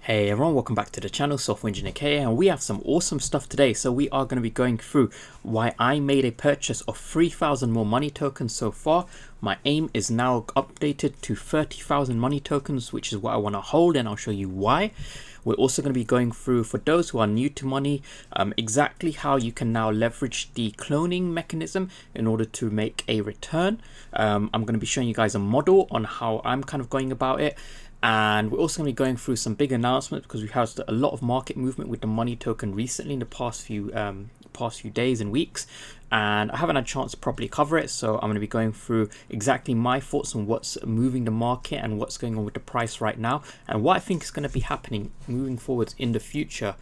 Hey everyone, welcome back to the channel, Software Engineer K, and we have some awesome stuff today. So we are going to be going through why I made a purchase of 3,000 more money tokens so far. My aim is now updated to 30,000 money tokens, which is what I want to hold, and I'll show you why. We're also going to be going through, for those who are new to money, exactly how you can now leverage the cloning mechanism in order to make a return. I'm going to be showing you guys a model on how I'm kind of going about it. And we're also going to be going through some big announcements because we've had a lot of market movement with the money token recently in the past few days and weeks, and I haven't had a chance to properly cover it. So I'm going to be going through exactly my thoughts on what's moving the market and what's going on with the price right now, and what I think is going to be happening moving forwards in the future.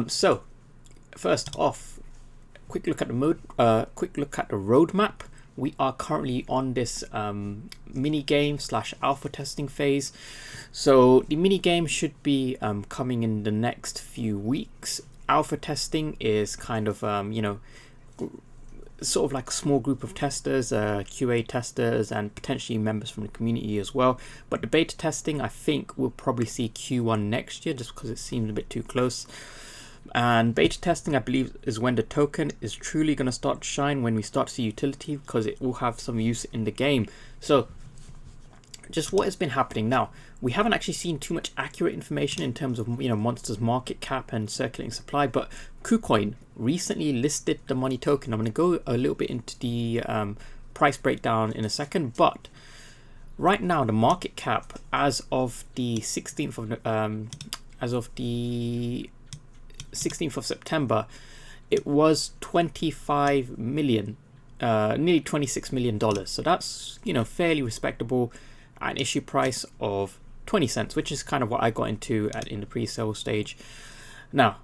So first off, quick look at the roadmap. We are currently on this mini game / alpha testing phase. So the mini game should be coming in the next few weeks. Alpha testing is kind of sort of like a small group of testers, QA testers, and potentially members from the community as well. But the beta testing, I think we'll probably see Q1 next year, just because it seems a bit too close. And beta testing, I believe, is when the token is truly going to start to shine, when we start to see utility, because it will have some use in the game. So just what has been happening now, we haven't actually seen too much accurate information in terms of Monster's market cap and circulating supply, but KuCoin recently listed the money token. I'm going to go a little bit into the price breakdown in a second, but right now the market cap as of the 16th of September, it was 25 million, nearly $26 million. So that's fairly respectable at an issue price of 20 cents, which is kind of what I got into in the pre-sale stage. Now,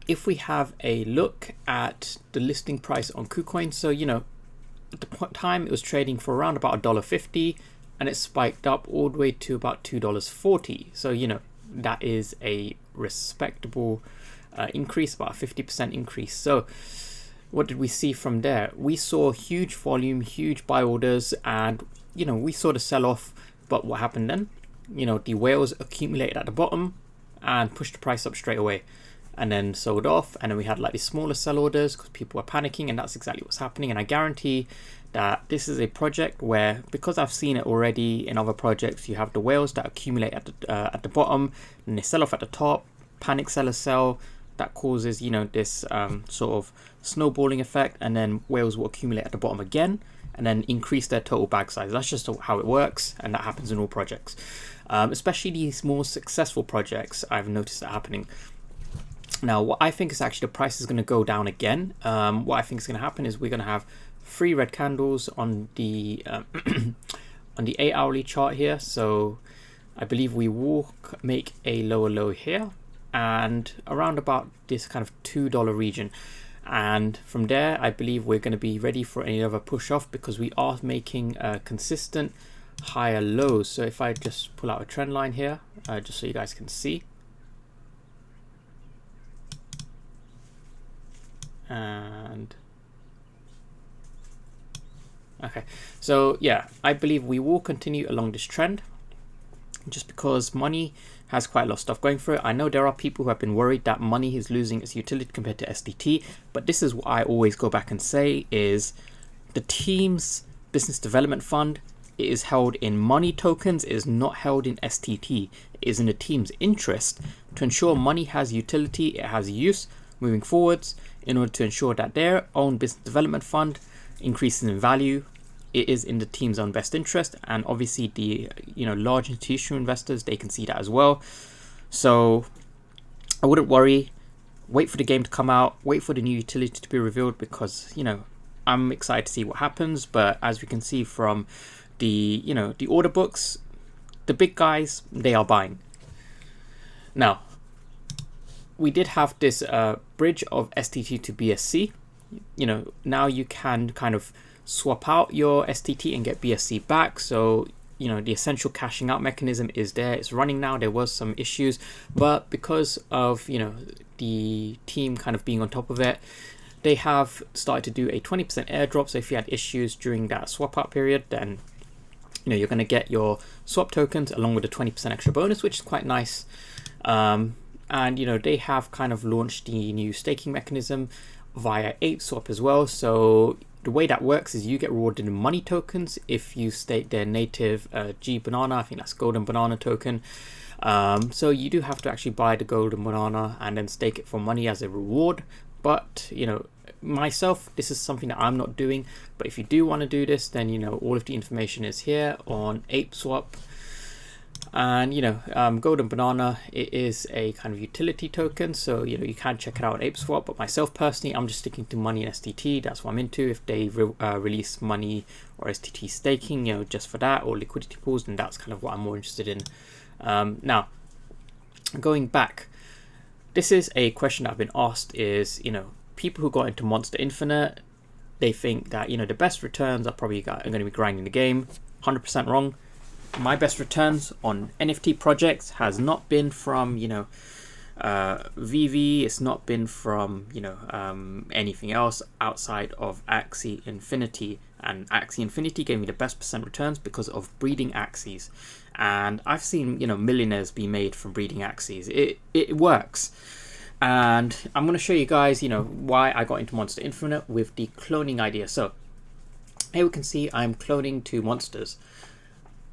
if we have a look at the listing price on KuCoin, so at the time it was trading for around about $1.50, and it spiked up all the way to about $2.40. So that is a respectable increase, about a 50% increase. So what did we see from there? We saw huge volume, huge buy orders, and we saw the sell off. But what happened then? The whales accumulated at the bottom and pushed the price up straight away, and then sold off. And then we had like these smaller sell orders because people were panicking, and that's exactly what's happening. And I guarantee that this is a project where, because I've seen it already in other projects, you have the whales that accumulate at the bottom, and they sell off at the top. Panic sellers sell. That causes this sort of snowballing effect, and then whales will accumulate at the bottom again and then increase their total bag size. That's just how it works, and that happens in all projects, especially these more successful projects. I've noticed that happening. Now, what I think is actually the price is going to go down again. What I think is going to happen is we're going to have 3 red candles on the on the 8-hourly chart here. So I believe we will make a lower low here and around about this kind of $2 region, and from there I believe we're going to be ready for another push off, because we are making consistent higher lows. So if I just pull out a trend line here, just so you guys can see, and okay, so yeah, I believe we will continue along this trend, just because money has quite a lot of stuff going for it. I know there are people who have been worried that money is losing its utility compared to STT, but this is what I always go back and say is the team's business development fund, it is held in money tokens, it is not held in STT. It is in the team's interest to ensure money has utility, it has use moving forwards, in order to ensure that their own business development fund increases in value. It is in the team's own best interest, and obviously the large institutional investors, they can see that as well. So I wouldn't worry. Wait for the game to come out, wait for the new utility to be revealed, because I'm excited to see what happens. But as we can see from the the order books, the big guys, they are buying. Now, we did have this bridge of STT to BSC. Now you can kind of swap out your STT and get BSC back. So the essential cashing out mechanism is there, it's running now. There was some issues, but because of the team kind of being on top of it, they have started to do a 20% airdrop. So if you had issues during that swap out period, then you're going to get your swap tokens along with a 20% extra bonus, which is quite nice. And you know, they have kind of launched the new staking mechanism via ape swap as well. So the way that works is you get rewarded in money tokens if you stake their native G banana. I think that's golden banana token. So you do have to actually buy the golden banana and then stake it for money as a reward. But you know, myself, this is something that I'm not doing. But if you do want to do this, then you know, all of the information is here on ape swap. And you know, golden banana, it is a kind of utility token, so you know, you can check it out on ApeSwap. But myself personally, I'm just sticking to money and STT. That's what I'm into. If they release money or STT staking, you know, just for that, or liquidity pools, then that's kind of what I'm more interested in. Now, going back, this is a question that I've been asked. Is, you know, people who got into MONSTA INFINITE, they think that, you know, the best returns are probably going to be grinding the game. 100% wrong. My best returns on NFT projects has not been from, you know, VV. It's not been from, you know, anything else outside of Axie Infinity. And Axie Infinity gave me the best percent returns because of breeding Axies. And I've seen, you know, millionaires be made from breeding Axies. It works. And I'm going to show you guys, you know, why I got into MONSTA INFINITE with the cloning idea. So here we can see I'm cloning two monsters.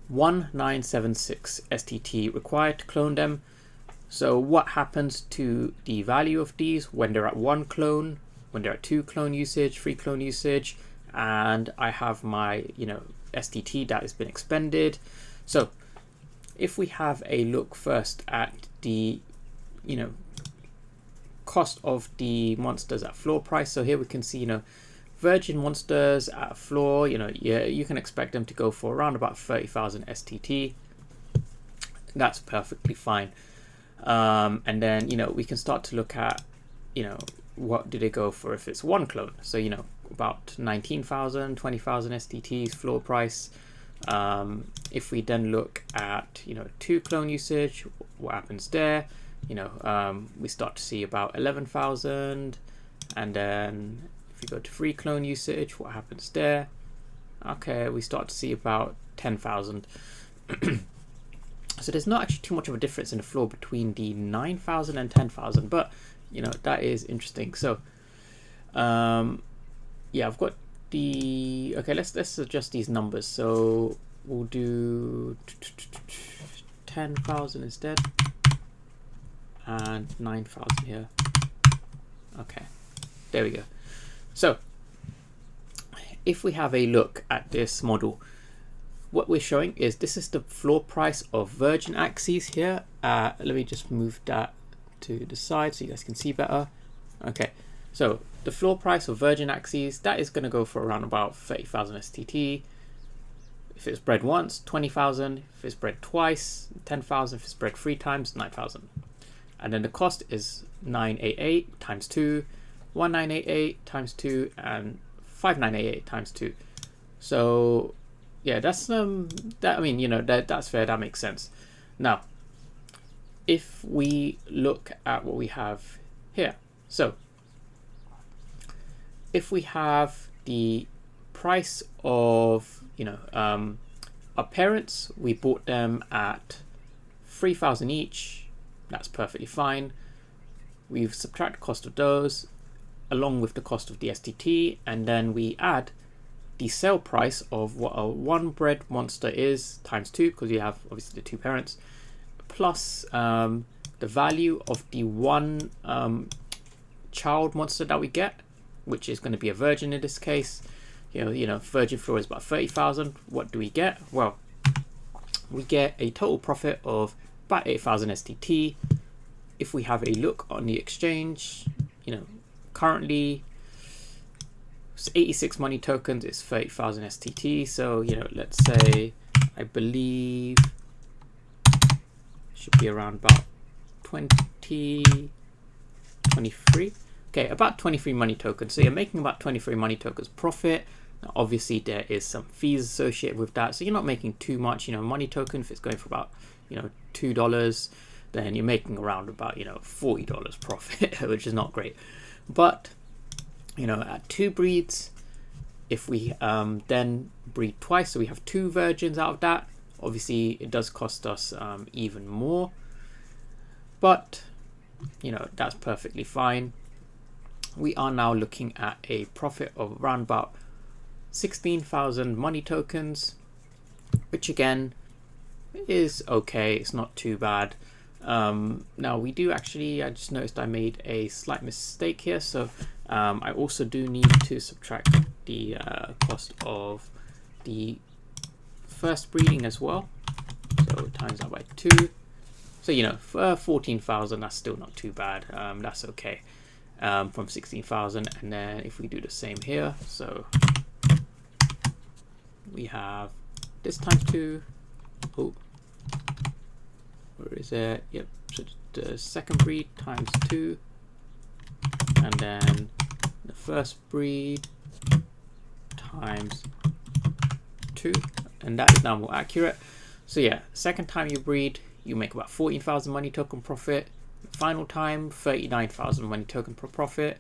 1976 STT required to clone them. So what happens to the value of these when they're at 1 clone, when they're at 2 clone usage, 3 clone usage, and I have my, you know, STT that has been expended. So if we have a look first at the, you know, cost of the monsters at floor price. So here we can see, you know, virgin monsters at floor, you know, yeah, you can expect them to go for around about 30,000 STT. That's perfectly fine. And then, you know, we can start to look at, you know, what do they go for if it's 1 clone. So, you know, about 19,000, 20,000 STTs floor price. If we then look at, you know, 2 clone usage, what happens there? You know, we start to see about 11,000, and then if you go to 3 clone usage, what happens there? Okay, we start to see about 10,000. So there's not actually too much of a difference in the floor between the 9,000 and 10,000, but you know, that is interesting. So yeah, I've got the, okay, let's adjust these numbers. So we'll do 10,000 instead and 9,000 here. Okay, there we go. So if we have a look at this model, what we're showing is this is the floor price of virgin Axies here. Let me just move that to the side so you guys can see better. Okay, so the floor price of virgin Axies, that is going to go for around about 30,000 STT. If it's bred once, 20,000. If it's bred twice, 10,000. If it's bred 3 times, 9,000. And then the cost is 988 times 2, 1988 times 2, and 5988 times 2. So yeah, that's that, I mean, you know, that's fair, that makes sense. Now if we look at what we have here, so if we have the price of, you know, our parents, we bought them at 3,000 each, that's perfectly fine. We've subtracted the cost of those along with the cost of the STT, and then we add the sale price of what a 1 bred monster is times 2, because you have obviously the 2 parents, plus the value of the 1 child monster that we get, which is going to be a virgin in this case. You know, virgin floor is about 30,000. What do we get? Well, we get a total profit of about 8,000 STT. If we have a look on the exchange, you know, currently 86 money tokens is 30,000 STT. So, you know, let's say, I believe should be around about 23. Okay, about 23 money tokens. So you're making about 23 money tokens profit. Now, obviously there is some fees associated with that, so you're not making too much. You know, money token, if it's going for about, you know, $2, then you're making around about, you know, $40 profit, which is not great. But you know, at 2 breeds, if we then breed twice, so we have 2 virgins out of that, Obviously it does cost us even more, but you know, that's perfectly fine. We are now looking at a profit of around about 16,000 money tokens, which again is okay, it's not too bad. Now we do actually, I just noticed I made a slight mistake here, so I also do need to subtract the cost of the first breeding as well, so times that by 2. So you know, for 14,000, that's still not too bad. That's okay. From 16,000, and then if we do the same here, so we have this times 2. Oh, where is it? Yep, so the second breed times 2, and then the first breed times 2, and that is now more accurate. So yeah, second time you breed, you make about 14,000 money token profit. Final time, 39,000 money token per profit.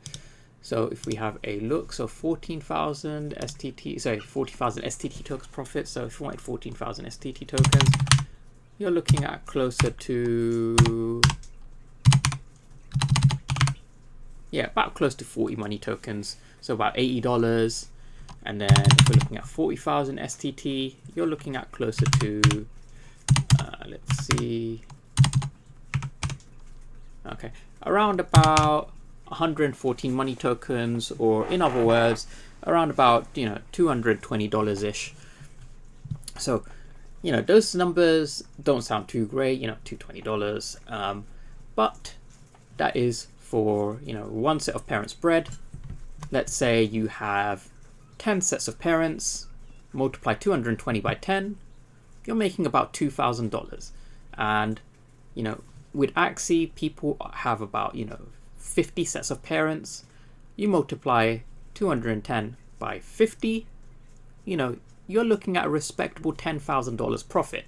So if we have a look, so 14,000 STT, sorry, 40,000 STT tokens profit. So if you wanted 14,000 STT tokens, you're looking at closer to, yeah, about close to 40 money tokens. So about $80. And then if we're looking at 40,000 STT, you're looking at closer to, let's see, okay, around about 114 money tokens, or in other words, around about, you know, $220 ish. So, you know, those numbers don't sound too great, you know, $220, but that is for, you know, one set of parents bred. Let's say you have 10 sets of parents, multiply 220 by 10, you're making about $2,000. And, you know, with Axie, people have about, you know, 50 sets of parents. You multiply 210 by 50, you know, you're looking at a respectable $10,000 profit.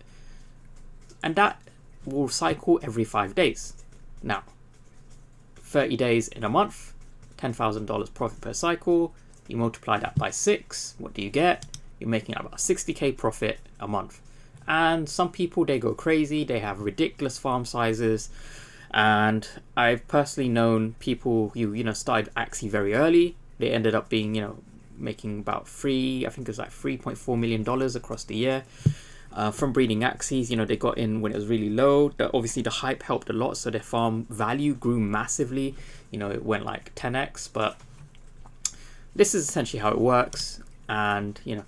And that will cycle every 5 days. Now, 30 days in a month, $10,000 profit per cycle. You multiply that by 6, what do you get? You're making about 60k profit a month. And some people, they go crazy, they have ridiculous farm sizes. And I've personally known people who, you know, started Axie very early. They ended up being, you know, making about I think it was like $3.4 million across the year from breeding Axies. You know, they got in when it was really low. Obviously the hype helped a lot, so their farm value grew massively. You know, it went like 10x, but this is essentially how it works. And, you know,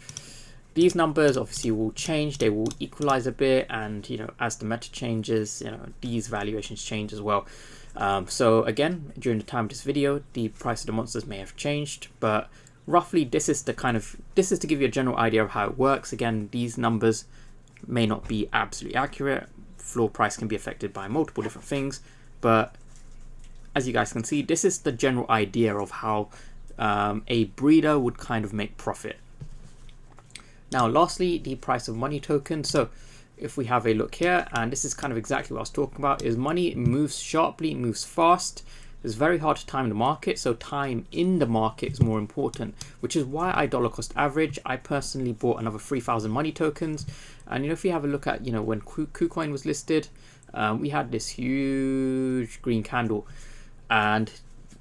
these numbers obviously will change, they will equalize a bit, and, you know, as the meta changes, you know, these valuations change as well. So again, during the time of this video, the price of the monsters may have changed, but roughly this is to give you a general idea of how it works. Again, these numbers may not be absolutely accurate. Floor price can be affected by multiple different things, but as you guys can see, this is the general idea of how a breeder would kind of make profit. Now, lastly, the price of money tokens. So if we have a look here, and this is kind of exactly what I was talking about, is money moves sharply, moves fast. It's very hard to time the market, so time in the market is more important, which is why I dollar cost average. I personally bought another 3,000 money tokens. And, you know, if you have a look at, you know, when KuCoin was listed, we had this huge green candle, and,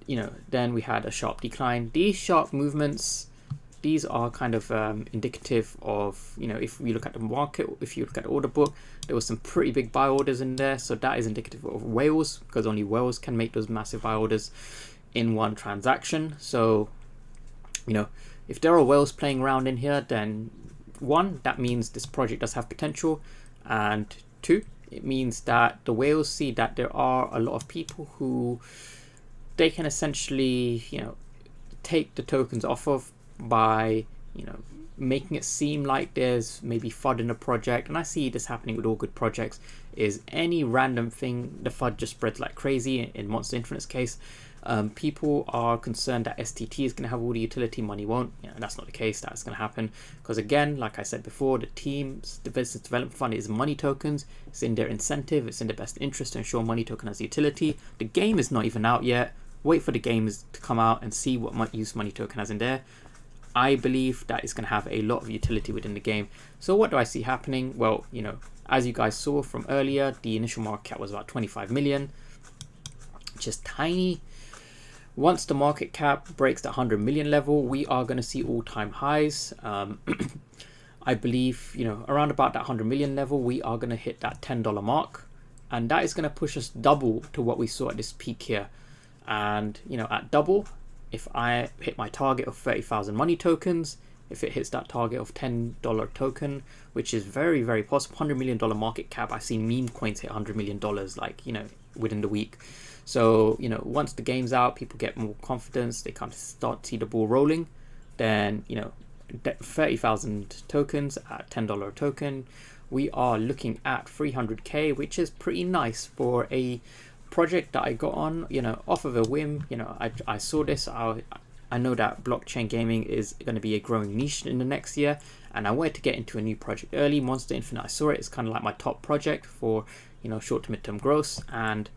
you know, then we had a sharp decline. These sharp movements, these are kind of indicative of, you know, if we look at the market, if you look at the order book, there was some pretty big buy orders in there. So that is indicative of whales, because only whales can make those massive buy orders in one transaction. So, you know, if there are whales playing around in here, then one, that means this project does have potential. And two, it means that the whales see that there are a lot of people who they can essentially, you know, take the tokens off of by, you know, making it seem like there's maybe FUD in a project. And I see this happening with all good projects, is any random thing, the FUD just spreads like crazy. In Monster Infinite's case, people are concerned that STT is going to have all the utility, money won't. You know, that's not the case. That's going to happen because, again, like I said before, the business development fund is money tokens. It's in their incentive, it's in their best interest to ensure money token has utility. The game is not even out yet. Wait for the games to come out and see what use money token has in there. I believe that is going to have a lot of utility within the game. So what do I see happening? Well, you know, as you guys saw from earlier, the initial market cap was about 25 million, just tiny. Once the market cap breaks the 100 million level, we are going to see all-time highs. I believe, you know, around about that 100 million level, we are going to hit that $10 mark, and that is going to push us double to what we saw at this peak here. And, you know, at double, if I hit my target of 30,000 money tokens, if it hits that target of $10 token, which is very, very possible, $100 million market cap. I've seen meme coins hit $100 million, like, you know, within the week. So, you know, once the game's out, people get more confidence, they kind of start to see the ball rolling, then, you know, 30,000 tokens at $10 token, we are looking at 300k, which is pretty nice for a project that I got on, you know, off of a whim. You know, I saw this, I know that blockchain gaming is going to be a growing niche in the next year, and I wanted to get into a new project early. MONSTA INFINITE, I saw it, it's kind of like my top project for, you know, short to mid-term growth, and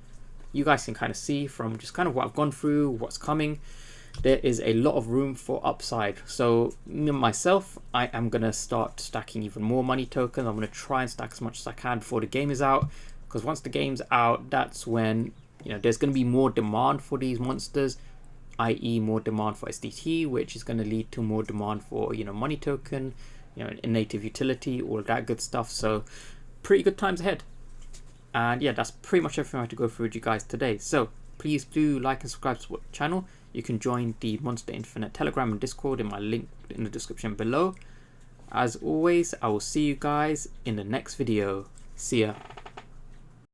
you guys can kind of see from just kind of what I've gone through, what's coming, there is a lot of room for upside. So myself, I am going to start stacking even more money tokens. I'm going to try and stack as much as I can before the game is out, because once the game's out, that's when, you know, there's going to be more demand for these monsters, i.e. more demand for SDT, which is going to lead to more demand for, you know, money token, you know, native utility, all that good stuff. So pretty good times ahead. And yeah, that's pretty much everything I had to go through with you guys today. So please do like and subscribe to the channel. You can join the MONSTA INFINITE Telegram and Discord in my link in the description below. As always, I will see you guys in the next video. See ya.